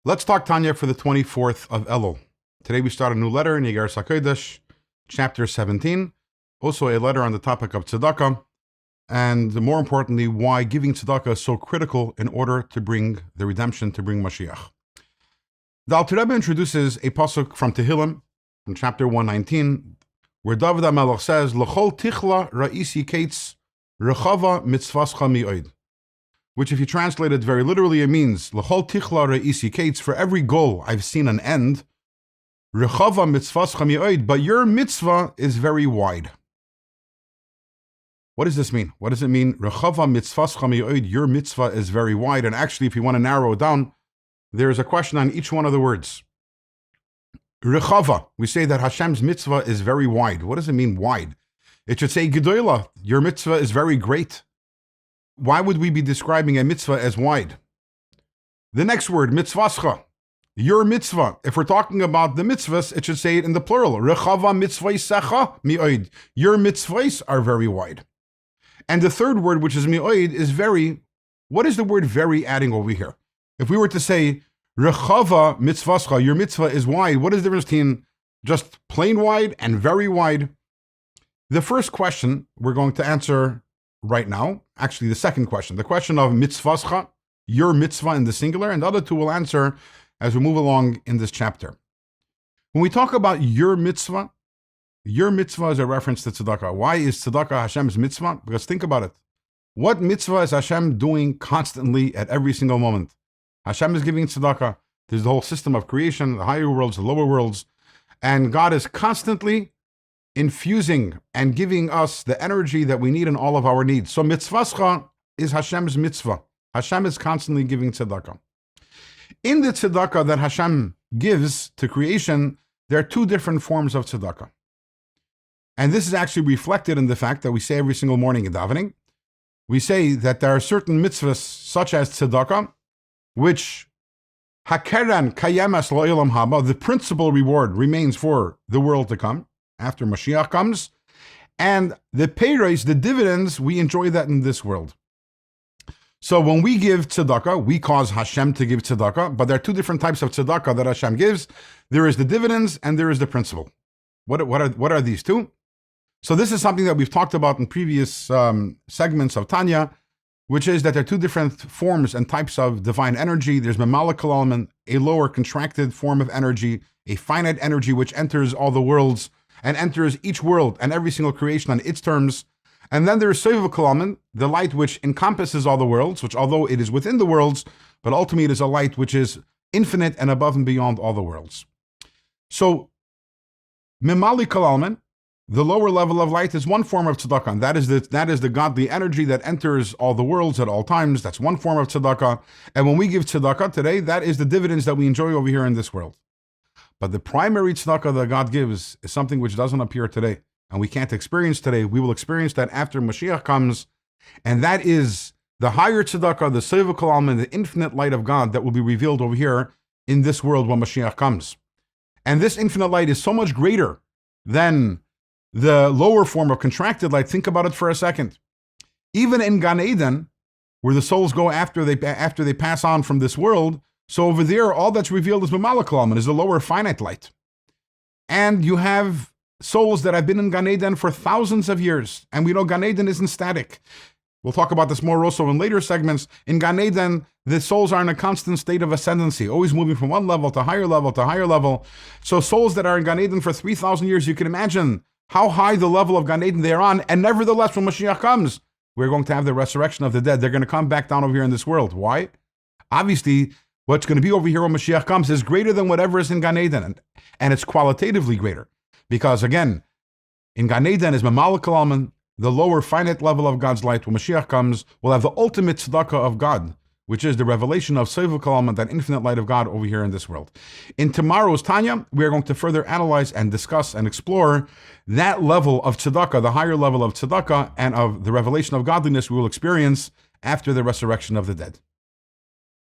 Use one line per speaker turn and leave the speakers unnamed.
Let's talk Tanya for the 24th of Elul. Today we start a new letter in Igar Sakodesh, chapter 17. Also a letter on the topic of tzedakah, and more importantly, why giving tzedakah is so critical in order to bring the redemption, to bring Mashiach. The Alter Rebbe introduces a pasuk from Tehillim, from chapter 119, where David HaMelech says, L'chol tichla ra'isi kates rechava mitzvascha mi'od. Which, if you translate it very literally, it means L'chol tichla ra'isi kates, for every goal I've seen an end. Rechava mitzvascha mi'od, but your mitzvah is very wide. What does this mean? What does it mean? Rechava mitzvascha mi'od, your mitzvah is very wide. And actually, if you want to narrow it down, there is a question on each one of the words. Rechava, we say that Hashem's mitzvah is very wide. What does it mean wide? It should say Gedolah, your mitzvah is very great. Why would we be describing a mitzvah as wide? The next word, mitzvascha, your mitzvah. If we're talking about the mitzvahs, it should say it in the plural. Rechava mitzvaysecha mi'od. Your mitzvahs are very wide. And the third word, which is mi'od, is very. What is the word very adding over here? If we were to say, Rechava mitzvascha, your mitzvah is wide, what is the difference between just plain wide and very wide? The first question we're going to answer right now, actually the second question, the question of mitzvascha, your mitzvah in the singular, and the other two will answer as we move along in this chapter. When we talk about your mitzvah is a reference to tzedakah. Why is tzedakah Hashem's mitzvah? Because think about it. What mitzvah is Hashem doing constantly at every single moment? Hashem is giving tzedakah. There's the whole system of creation, the higher worlds, the lower worlds, and God is constantly infusing and giving us the energy that we need in all of our needs. So mitzvascha is Hashem's mitzvah. Hashem is constantly giving tzedakah. In the tzedakah that Hashem gives to creation, there are two different forms of tzedakah. And this is actually reflected in the fact that we say every single morning in davening, we say that there are certain mitzvahs such as tzedakah, which hakeran kayemas lo'olam haba, the principal reward remains for the world to come, after Mashiach comes, and the payros, the dividends, we enjoy that in this world. So when we give tzedakah, we cause Hashem to give tzedakah, but there are two different types of tzedakah that Hashem gives. There is the dividends and there is the principal. What are these two? So this is something that we've talked about in previous segments of Tanya, which is that there are two different forms and types of divine energy. There's Mamalakal element, a lower contracted form of energy, a finite energy which enters all the worlds and enters each world and every single creation on its terms. And then there is Seivukal element, the light which encompasses all the worlds, which although it is within the worlds, but ultimately it is a light which is infinite and above and beyond all the worlds. So, Mimalikal element, the lower level of light, is one form of tzedakah, and that is the godly energy that enters all the worlds at all times. That's one form of tzedakah. And when we give tzedakah today, that is the dividends that we enjoy over here in this world. But the primary tzedakah that God gives is something which doesn't appear today, and we can't experience today. We will experience that after Mashiach comes, and that is the higher tzedakah, the seivukal element, the infinite light of God that will be revealed over here in this world when Mashiach comes. And this infinite light is so much greater than the lower form of contracted light. Think about it for a second. Even in Gan Eden, where the souls go after they pass on from this world, so over there, all that's revealed is Mamalakal element, is the lower finite light. And you have souls that have been in Gan Eden for thousands of years. And we know Gan Eden isn't static. We'll talk about this more also in later segments. In Gan Eden, the souls are in a constant state of ascendancy, always moving from one level to higher level to higher level. So souls that are in Gan Eden for 3,000 years, you can imagine how high the level of Gan Eden they are on. And nevertheless, when Mashiach comes, we're going to have the resurrection of the dead. They're going to come back down over here in this world. Why? Obviously, what's going to be over here when Mashiach comes is greater than whatever is in Gan Eden. And it's qualitatively greater. Because again, in Gan Eden is Mamalakal element, the lower finite level of God's light. When Mashiach comes, we'll have the ultimate tzedakah of God, which is the revelation of seivukal element, that infinite light of God over here in this world. In tomorrow's Tanya, we are going to further analyze and discuss and explore that level of tzedakah, the higher level of tzedakah, and of the revelation of godliness we will experience after the resurrection of the dead.